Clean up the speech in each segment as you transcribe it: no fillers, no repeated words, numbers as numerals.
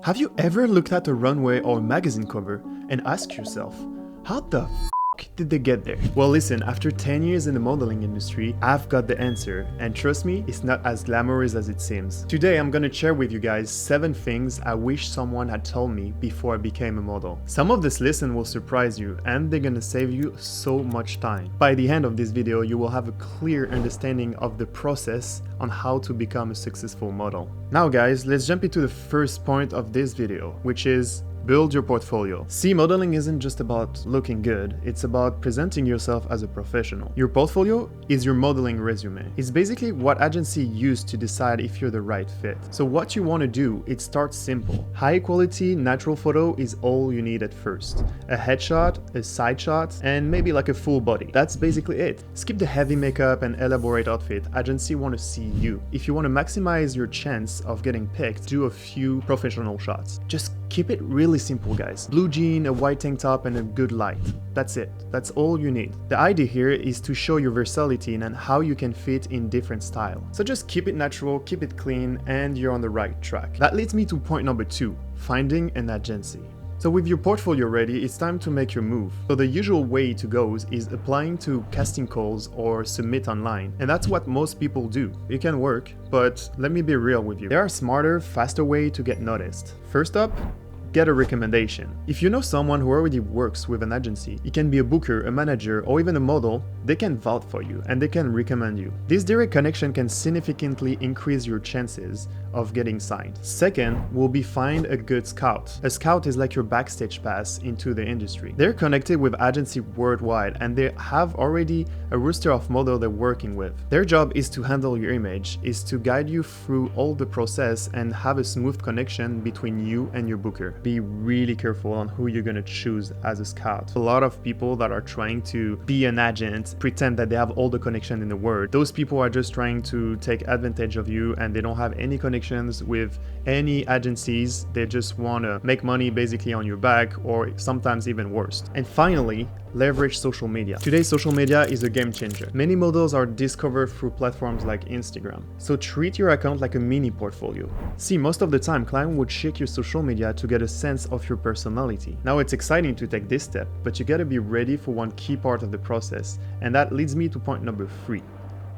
Have you ever looked at a runway or a magazine cover and asked yourself, how the did they get there? Well, listen, after 10 years in the modeling industry, I've got the answer, and trust me, it's not as glamorous as it seems. Today, I'm gonna share with you guys 7 things I wish someone had told me before I became a model. Some of this listen will surprise you, and they're gonna save you so much time. By the end of this video, you will have a clear understanding of the process on how to become a successful model. Now guys, let's jump into the first point of this video, which is build your portfolio. See, modeling isn't just about looking good, it's about presenting yourself as a professional. Your portfolio is your modeling resume. It's basically what agency use to decide if you're the right fit. So what you want to do, it starts simple. High quality natural photo is all you need at first. A headshot, a side shot, and maybe like a full body. That's basically it. Skip the heavy makeup and elaborate outfit. Agency want to see you. If you want to maximize your chance of getting picked, do a few professional shots. Just keep it really simple, guys. Blue jean, a white tank top, and a good light. That's it. That's all you need. The idea here is to show your versatility and how you can fit in different styles. So just keep it natural, keep it clean, and you're on the right track. That leads me to point number 2, finding an agency. So with your portfolio ready, it's time to make your move. So the usual way to go is applying to casting calls or submit online. And that's what most people do. It can work, but let me be real with you. There are smarter, faster ways to get noticed. First up, get a recommendation. If you know someone who already works with an agency, it can be a booker, a manager, or even a model, they can vouch for you and they can recommend you. This direct connection can significantly increase your chances of getting signed. Second will be find a good scout. A scout is like your backstage pass into the industry. They're connected with agency worldwide and they have already a roster of models they're working with. Their job is to handle your image, is to guide you through all the process and have a smooth connection between you and your booker. Be really careful on who you're gonna choose as a scout. A lot of people that are trying to be an agent pretend that they have all the connection in the world. Those people are just trying to take advantage of you and they don't have any connections with any agencies. They just want to make money basically on your back, or sometimes even worse. And finally, leverage social media. Today, social media is a game changer. Many models are discovered through platforms like Instagram. So treat your account like a mini portfolio. See, most of the time, clients would check your social media to get a sense of your personality. Now, it's exciting to take this step, but you gotta be ready for one key part of the process. And that leads me to point number 3,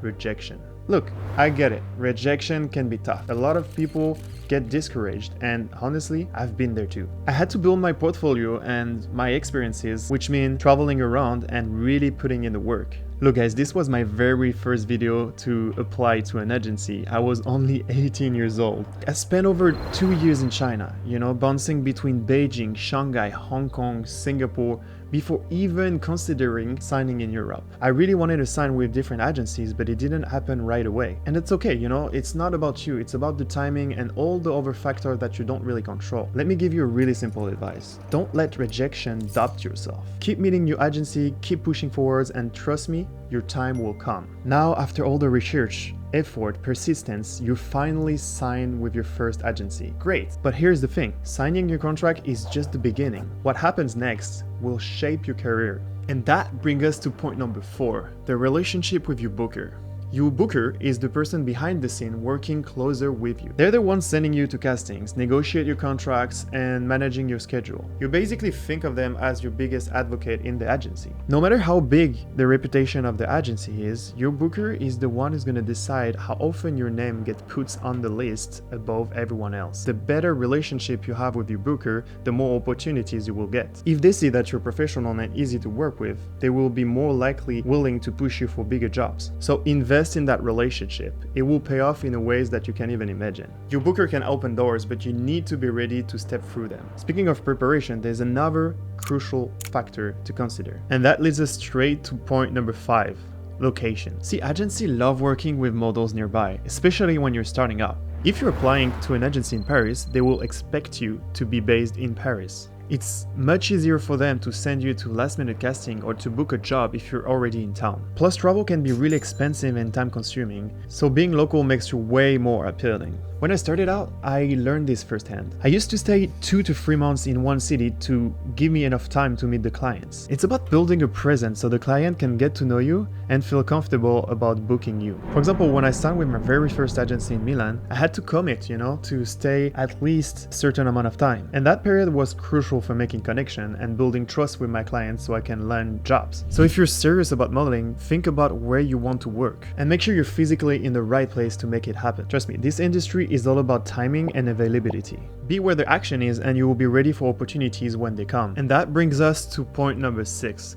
rejection. Look, I get it. Rejection can be tough. A lot of people get discouraged, and honestly, I've been there too. I had to build my portfolio and my experiences, which mean traveling around and really putting in the work. Look guys, this was my very first video to apply to an agency. I was only 18 years old. I spent over 2 years in China, bouncing between Beijing, Shanghai, Hong Kong, Singapore, before even considering signing in Europe. I really wanted to sign with different agencies, but it didn't happen right away. And it's okay, it's not about you, it's about the timing and all the other factors that you don't really control. Let me give you a really simple advice. Don't let rejection doubt yourself. Keep meeting your agency, keep pushing forwards, and trust me, your time will come. Now, after all the research, effort, persistence, you finally sign with your first agency. Great, but here's the thing. Signing your contract is just the beginning. What happens next will shape your career. And that brings us to point number 4, the relationship with your booker. Your booker is the person behind the scene working closer with you. They're the ones sending you to castings, negotiate your contracts, and managing your schedule. You basically think of them as your biggest advocate in the agency. No matter how big the reputation of the agency is, your booker is the one who's going to decide how often your name gets put on the list above everyone else. The better relationship you have with your booker, the more opportunities you will get. If they see that you're professional and easy to work with, they will be more likely willing to push you for bigger jobs. So invest in that relationship. It will pay off in ways that you can't even imagine. Your booker can open doors, but you need to be ready to step through them. Speaking of preparation, there's another crucial factor to consider. And that leads us straight to point number 5, location. See, agencies love working with models nearby, especially when you're starting up. If you're applying to an agency in Paris, they will expect you to be based in Paris. It's much easier for them to send you to last-minute casting or to book a job if you're already in town. Plus, travel can be really expensive and time-consuming, so being local makes you way more appealing. When I started out, I learned this firsthand. I used to stay 2 to 3 months in one city to give me enough time to meet the clients. It's about building a presence so the client can get to know you and feel comfortable about booking you. For example, when I signed with my very first agency in Milan, I had to commit, to stay at least a certain amount of time. And that period was crucial for making connection and building trust with my clients so I can land jobs. So if you're serious about modeling, think about where you want to work and make sure you're physically in the right place to make it happen. Trust me, this industry is all about timing and availability. Be where the action is and you will be ready for opportunities when they come. And that brings us to point number 6.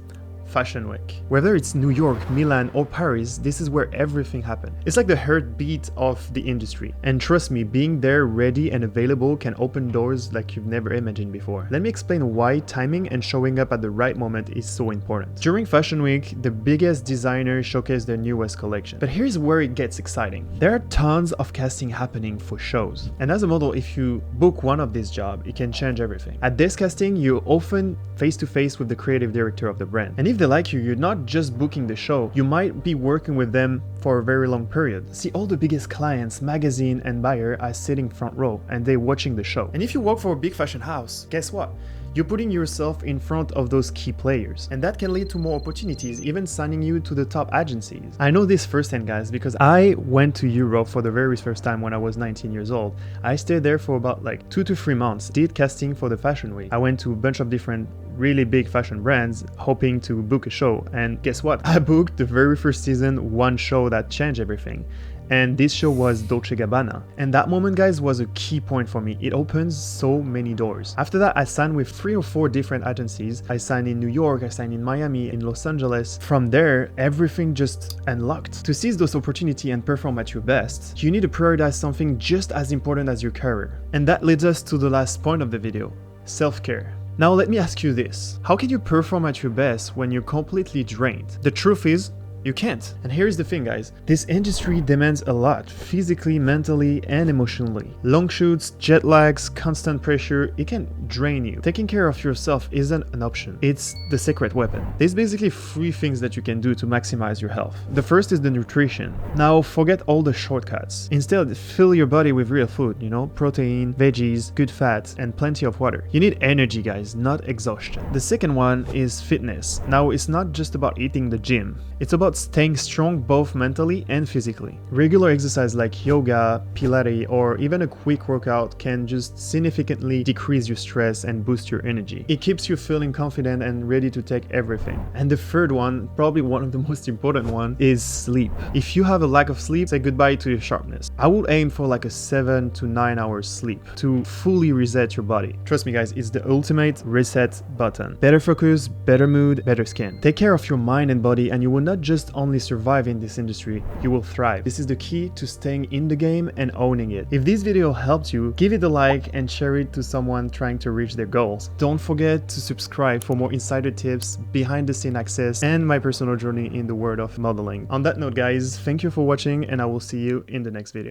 Fashion Week. Whether it's New York, Milan, or Paris, this is where everything happens. It's like the heartbeat of the industry. And trust me, being there ready and available can open doors like you've never imagined before. Let me explain why timing and showing up at the right moment is so important. During Fashion Week, the biggest designers showcase their newest collection. But here's where it gets exciting. There are tons of casting happening for shows. And as a model, if you book one of these jobs, it can change everything. At this casting, you're often face to face with the creative director of the brand. And if they like you, you're not just booking the show, you might be working with them for a very long period. See, all the biggest clients, magazine and buyer are sitting front row and they're watching the show. And if you work for a big fashion house, guess what? You're putting yourself in front of those key players, and that can lead to more opportunities, even signing you to the top agencies. I know this firsthand, guys, because I went to Europe for the very first time when I was 19 years old. I stayed there for about 2 to 3 months, did casting for the Fashion Week. I went to a bunch of different really big fashion brands hoping to book a show, and guess what? I booked the very first season one show that changed everything. And this show was Dolce & Gabbana. And that moment, guys, was a key point for me. It opens so many doors. After that, I signed with 3 or 4 different agencies. I signed in New York, I signed in Miami, in Los Angeles. From there, everything just unlocked. To seize those opportunities and perform at your best, you need to prioritize something just as important as your career. And that leads us to the last point of the video, self-care. Now let me ask you this. How can you perform at your best when you're completely drained? The truth is, you can't. And here's the thing, guys. This industry demands a lot, physically, mentally, and emotionally. Long shoots, jet lags, constant pressure, it can drain you. Taking care of yourself isn't an option. It's the secret weapon. There's basically 3 things that you can do to maximize your health. The first is the nutrition. Now, forget all the shortcuts. Instead, fill your body with real food, protein, veggies, good fats, and plenty of water. You need energy, guys, not exhaustion. The second one is fitness. Now, it's not just about hitting the gym. It's about staying strong both mentally and physically. Regular exercise like yoga, Pilates, or even a quick workout can just significantly decrease your stress and boost your energy. It keeps you feeling confident and ready to take everything. And the third one, probably one of the most important one, is sleep. If you have a lack of sleep, say goodbye to your sharpness. I would aim for a 7 to 9 hours sleep to fully reset your body. Trust me, guys, it's the ultimate reset button. Better focus, better mood, better skin. Take care of your mind and body and you will not just only survive in this industry, you will thrive. This is the key to staying in the game and owning it. If this video helped you, give it a like and share it to someone trying to reach their goals. Don't forget to subscribe for more insider tips, behind the scene access, and my personal journey in the world of modeling. On that note, guys, thank you for watching and I will see you in the next video.